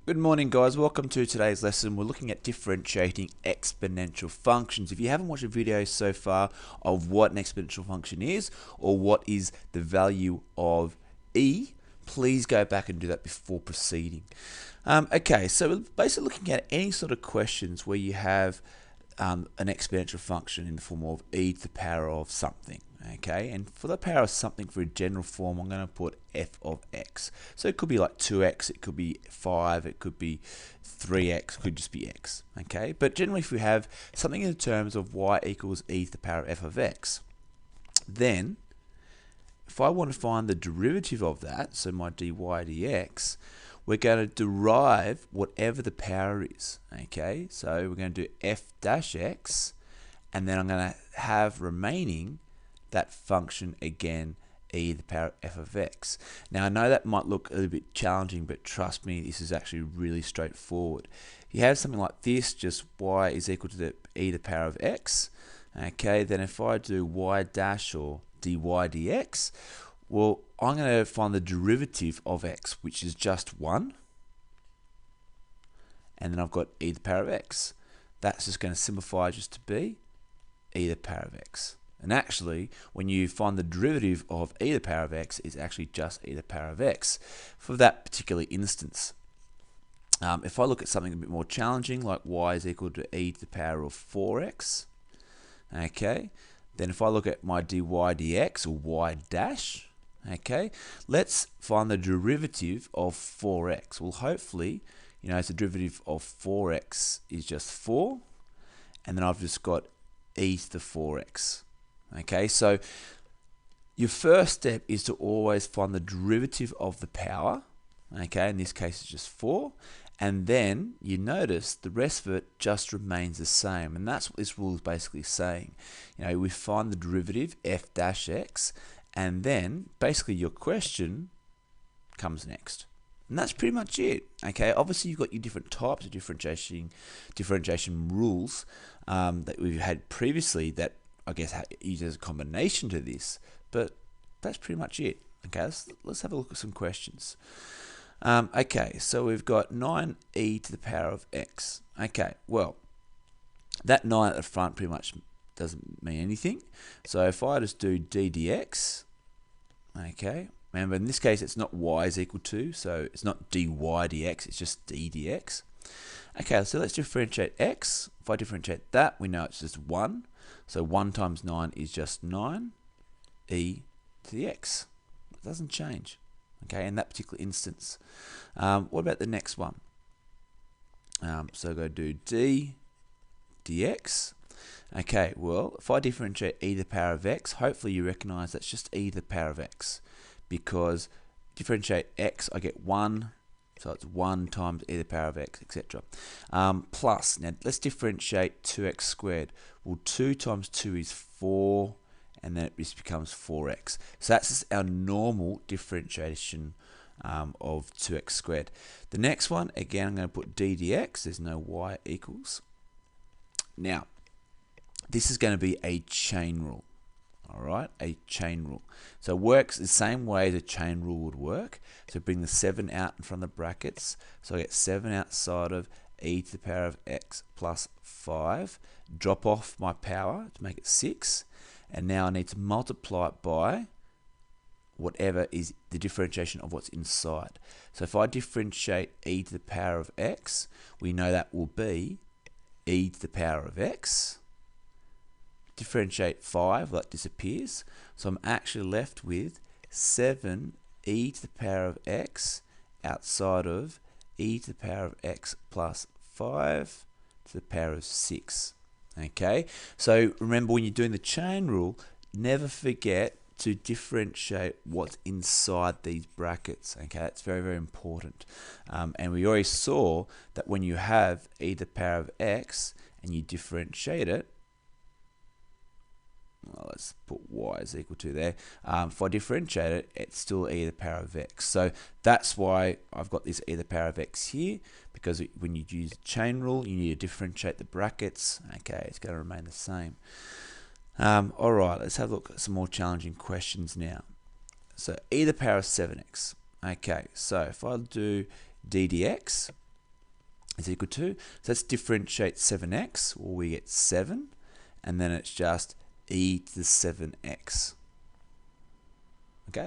Good morning, guys. Welcome to today's lesson. We're looking at differentiating exponential functions. If you haven't watched a video so far of what an exponential function is or what is the value of e, please go back and do that before proceeding. Okay, so we're basically looking at any sort of questions where you have an exponential function in the form of e to the power of something. Okay, and for the power of something for a general form, I'm going to put f of x. So it could be like 2x, it could be 5, it could be 3x, it could just be x. Okay, but generally if we have something in terms of y equals e to the power of f of x, then if I want to find the derivative of that, so my dy dx, we're going to derive whatever the power is. Okay, so we're going to do f dash x, and then I'm going to have remaining that function again, e to the power of f of x. Now I know that might look a little bit challenging, but trust me, this is actually really straightforward. You have something like this, just y is equal to the e to the power of x. Okay, then if I do y dash or dy dx, well, I'm going to find the derivative of x, which is just 1. And then I've got e to the power of x. That's just going to simplify just to be e to the power of x. And actually, when you find the derivative of e to the power of x, it's actually just e to the power of x for that particular instance. If I look at something a bit more challenging, like y is equal to e to the power of 4x, okay, then if I look at my dy dx, or y dash, okay, let's find the derivative of 4x. Well, hopefully, it's the derivative of 4x is just 4, and then I've just got e to the 4x. Okay, so your first step is to always find the derivative of the power. Okay, in this case it's just 4. And then you notice the rest of it just remains the same. And that's what this rule is basically saying. We find the derivative, f dash x, and then basically your question comes next. And that's pretty much it. Okay, obviously you've got your different types of differentiation rules that we've had previously that I guess used as a combination to this, but that's pretty much it. Okay, let's have a look at some questions. Okay, so we've got 9e to the power of x. Okay, well, that 9 at the front pretty much doesn't mean anything. So if I just do d dx, okay, remember in this case it's not y is equal to, so it's not dy dx, it's just d dx. Okay, so let's differentiate x. If I differentiate that, we know it's just 1. So 1 times 9 is just 9, e to the x. It doesn't change, okay, in that particular instance. What about the next one? So go do d dx. Okay, well, if I differentiate e to the power of x, hopefully you recognize that's just e to the power of x, because differentiate x, I get 1, so it's 1 times e to the power of x, etc. Plus, now let's differentiate 2x squared. Well, 2 times 2 is 4, and then it just becomes 4x. So that's just our normal differentiation of 2x squared. The next one, again, I'm going to put d dx. There's no y equals. Now, this is going to be a chain rule. Alright, a chain rule. So it works the same way as a chain rule would work. So bring the 7 out in front of the brackets. So I get 7 outside of e to the power of x plus 5. Drop off my power to make it 6. And now I need to multiply it by whatever is the differentiation of what's inside. So if I differentiate e to the power of x, we know that will be e to the power of x. Differentiate 5, that disappears. So I'm actually left with 7 e to the power of x outside of e to the power of x plus 5 to the power of 6. Okay, so remember when you're doing the chain rule, never forget to differentiate what's inside these brackets. Okay, that's very, very important. And we already saw that when you have e to the power of x and you differentiate it, well, let's put y is equal to there. If I differentiate it, it's still e to the power of x. So that's why I've got this e to the power of x here, because when you use the chain rule, you need to differentiate the brackets. Okay, it's going to remain the same. Alright, let's have a look at some more challenging questions now. So e to the power of 7x. Okay, so if I do d dx, is equal to, so let's differentiate 7x, well, we get 7, and then it's just e to the 7x. Okay,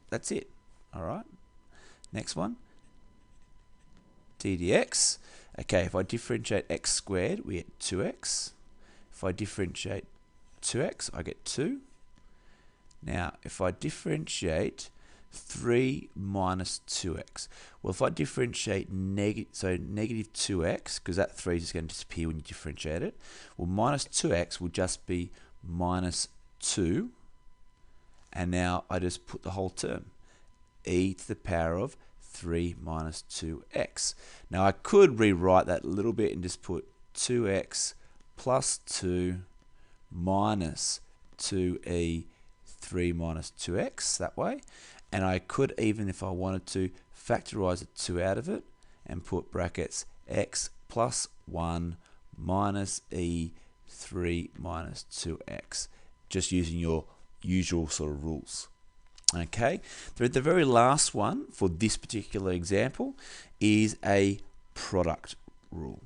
that's it. All right, next one, d dx. Okay, if I differentiate x squared, we get 2x. If I differentiate 2x, I get 2. Now, if I differentiate 3 minus 2x, well, if I differentiate negative 2x, because that 3 is just going to disappear when you differentiate it, well, minus 2x will just be minus 2, and now I just put the whole term, e to the power of 3 minus 2x. Now, I could rewrite that a little bit and just put 2x plus 2 minus 2e 3 minus 2x that way. And I could, even if I wanted to, factorize a 2 out of it and put brackets x plus 1 minus e 3 minus 2x, just using your usual sort of rules. Okay, the very last one for this particular example is a product rule.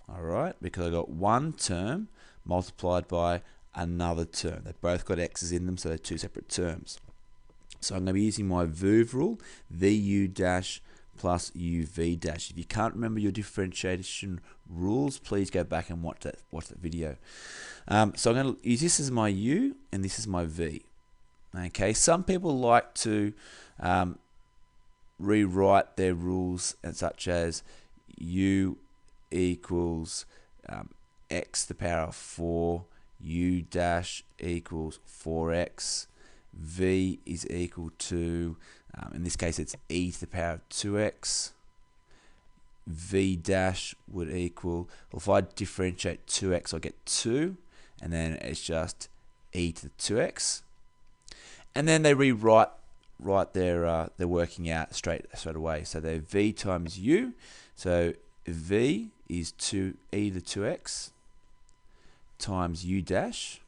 All right, because I got one term multiplied by another term. They've both got x's in them, so they're two separate terms. So I'm going to be using my VUV rule, VU dash plus UV dash. If you can't remember your differentiation rules, please go back and watch that video. So I'm going to use this as my U and this is my V. Okay, some people like to rewrite their rules and such as U equals x to the power of 4, U dash equals 4x, V is equal to, in this case it's e to the power of 2x, V dash would equal, well, if I differentiate 2x I get 2, and then it's just e to the 2x. And then they rewrite their working out straight away. So they're v times u. So v is 2e to the 2x times u dash.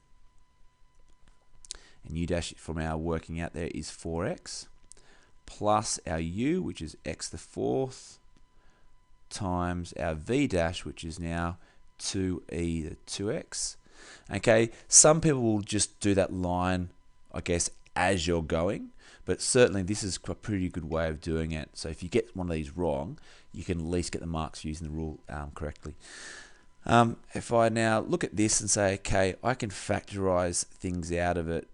And u dash from our working out there is 4x. Plus our u, which is x to the 4th, times our v dash, which is now 2e to 2x. Okay, some people will just do that line, I guess, as you're going, but certainly this is a pretty good way of doing it. So if you get one of these wrong, you can at least get the marks using the rule correctly. If I now look at this and say, okay, I can factorize things out of it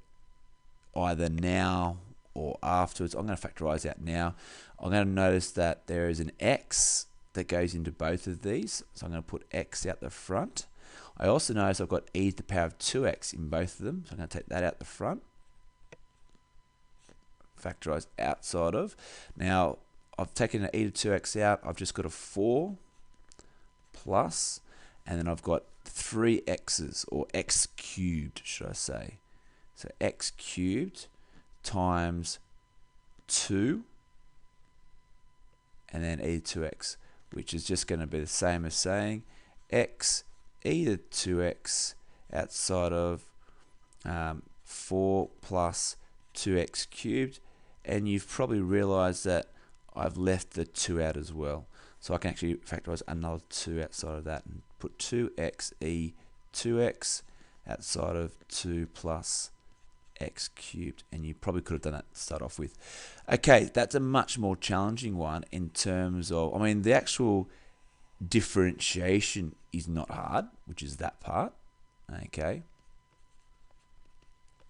either now or afterwards. I'm going to factorize out now. I'm going to notice that there is an x that goes into both of these, so I'm going to put x out the front. I also notice I've got e to the power of 2x in both of them, so I'm going to take that out the front. Factorize outside of. Now, I've taken an e to 2x out. I've just got a 4 plus, and then I've got 3 x's, or x cubed, should I say. So x cubed times 2, and then e to 2x, which is just going to be the same as saying x e to 2x outside of 4 plus 2x cubed, and you've probably realized that I've left the 2 out as well. So I can actually factorize another 2 outside of that and put 2x e 2x outside of 2 plus x cubed, and you probably could have done that to start off with. Okay, that's a much more challenging one in terms of, I mean, the actual differentiation is not hard, which is that part. Okay,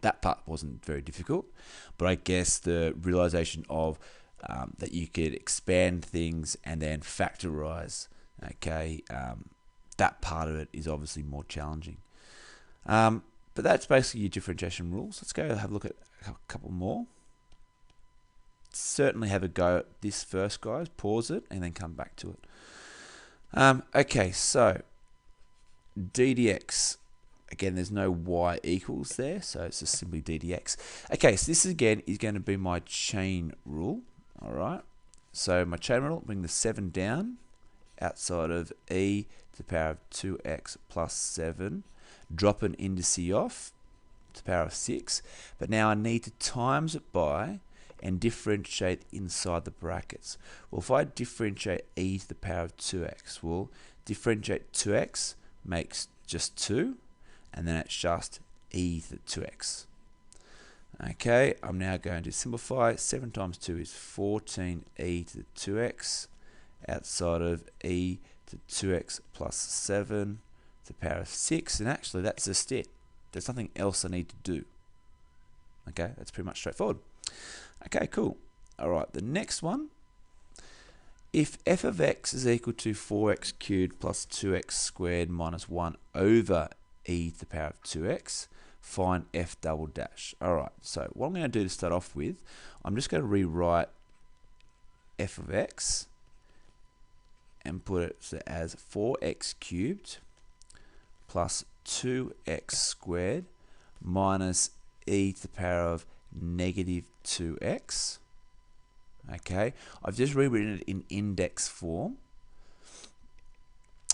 that part wasn't very difficult, but I guess the realization of that you could expand things and then factorize, okay, that part of it is obviously more challenging. But that's basically your differentiation rules. Let's go have a look at a couple more. Certainly have a go at this first, guys. Pause it and then come back to it. Okay, so d dx. Again, there's no y equals there, so it's just simply d dx. Okay, so this again is going to be my chain rule. All right. So my chain rule, bring the 7 down outside of e to the power of 2x plus 7. Drop an indice off to the power of 6. But now I need to times it by and differentiate inside the brackets. Well, if I differentiate e to the power of 2x, well, differentiate 2x makes just 2, and then it's just e to the 2x. Okay, I'm now going to simplify. 7 times 2 is 14e to the 2x, outside of e to 2x plus 7 to the power of 6, and actually that's just it. There's nothing else I need to do. Okay, that's pretty much straightforward. Okay, cool. Alright, the next one. If f of x is equal to 4x cubed plus 2x squared minus 1 over e to the power of 2x, find f double dash. Alright, so what I'm going to do to start off with, I'm just going to rewrite f of x and put it as 4x cubed plus 2x squared minus e to the power of negative 2x. Okay, I've just rewritten it in index form.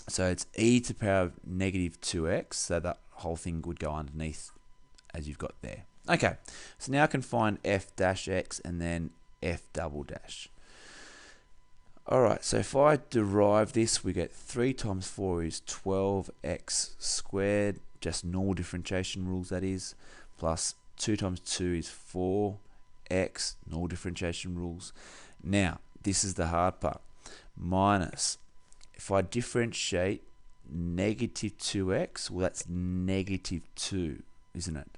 So it's e to the power of negative 2x, so that whole thing would go underneath as you've got there. Okay, so now I can find f dash x and then f double dash. Alright, so if I derive this, we get 3 times 4 is 12x squared, just normal differentiation rules that is, plus 2 times 2 is 4x, normal differentiation rules. Now, this is the hard part. Minus, if I differentiate negative 2x, well that's negative 2, isn't it?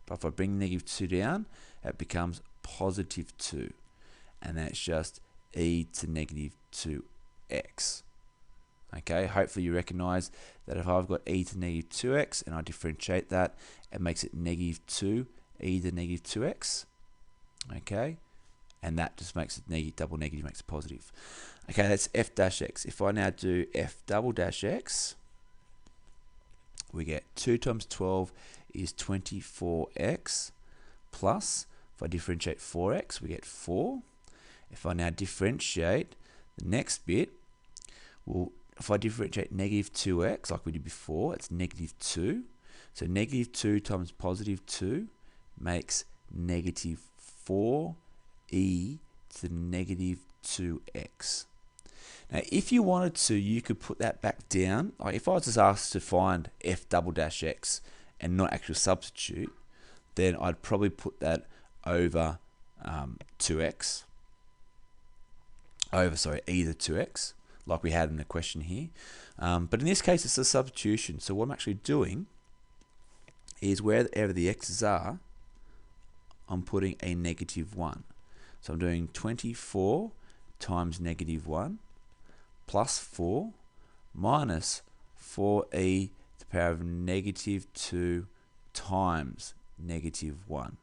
But if I bring negative 2 down, it becomes positive 2. And that's just e to negative 2x. Okay, hopefully you recognize that if I've got e to negative 2x and I differentiate that, it makes it negative 2 e to negative 2x. Okay, and that just makes it negative, double negative makes it positive. Okay, that's f dash x. If I now do f double dash x, we get 2 times 12 is 24x plus, if I differentiate 4x, we get 4. If I now differentiate the next bit, well, if I differentiate negative 2x like we did before, it's negative 2. So negative 2 times positive 2 makes negative 4e to the negative 2x. Now, if you wanted to, you could put that back down. Like if I was just asked to find f double dash x and not actually substitute, then I'd probably put that over 2x. Over, sorry, e to 2x, like we had in the question here. But in this case, it's a substitution. So what I'm actually doing is wherever the x's are, I'm putting a negative 1. So I'm doing 24 times negative 1 plus 4 minus 4e to the power of negative 2 times negative 1.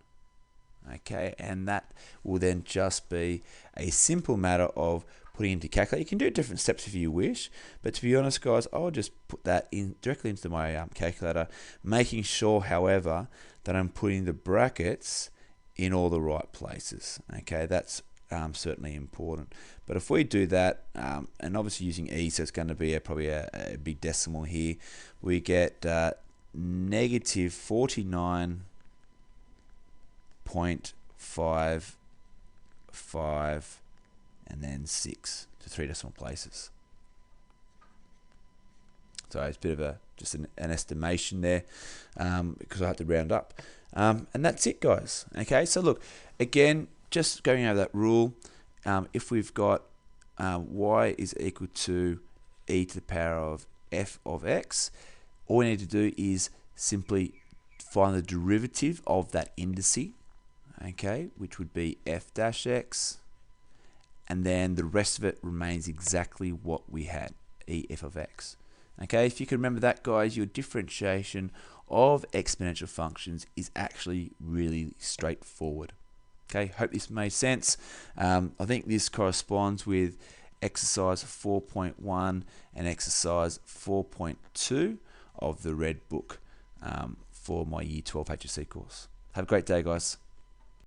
Okay, and that will then just be a simple matter of putting into calculator. You can do different steps if you wish, but to be honest, guys, I'll just put that in directly into my calculator, making sure, however, that I'm putting the brackets in all the right places. Okay, that's certainly important. But if we do that, and obviously using e, so it's going to be probably a big decimal here, we get negative 49.55 and then 6 to 3 decimal places. So it's a bit of just an estimation there, because I have to round up. And that's it, guys. Okay, so look, again, just going over that rule, if we've got y is equal to e to the power of f of x, all we need to do is simply find the derivative of that indice, okay, which would be f dash x, and then the rest of it remains exactly what we had, e f of x. Okay, if you can remember that, guys, your differentiation of exponential functions is actually really straightforward. Okay, hope this made sense. I think this corresponds with exercise 4.1 and exercise 4.2 of the red book for my Year 12 HSC course. Have a great day, guys.